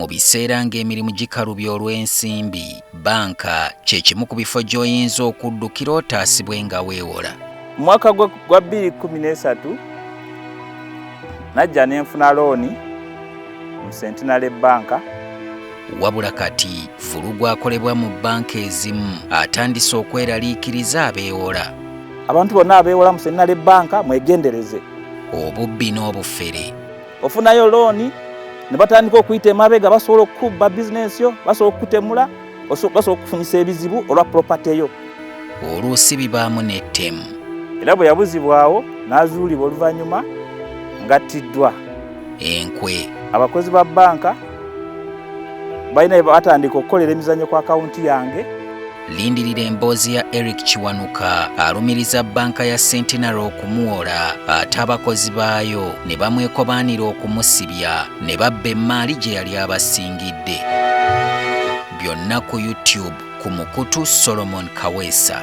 Mu biseera ng'emirimu gikalubya olw'ensimbi, banka kye kimu ku bifo gy'oyinza okuddukira otaasibwe nga weewola. Mu mwaka gwa 2013 najja ne nfuna looni mu Centenary Bank. Wabula kati vulugu akolebwa mu banka ezimu atandise okweraliikiriza abeewola. Abantu bonna abeewola mu Centenary Bank mwegendereze. Obubbi n'obufere. Ofunayo looni ne batandika okuyita emabega, basobola okubba bizinensi yo, basobola okutemula, basobola okufunyisa ebizibu olwa property yo. Oluusi bibaamu n'ettemu. Era bwe yabuzibwawo n'azuulibwa oluvannyuma ng'attiddwa. Enkwe. Abakozi ba banka balina batandika okukolera emizannyo ku akawunti yange. Lindirira emboozi ya Eric Kiwanuka alumiriza banka ya Centenary okumuwola ate abakozi baayo ne bamwekobaanira okumusibya ne babba emmaali gye yali abasingidde. Byonna ku YouTube ku mukutu Solomon Kaweesa.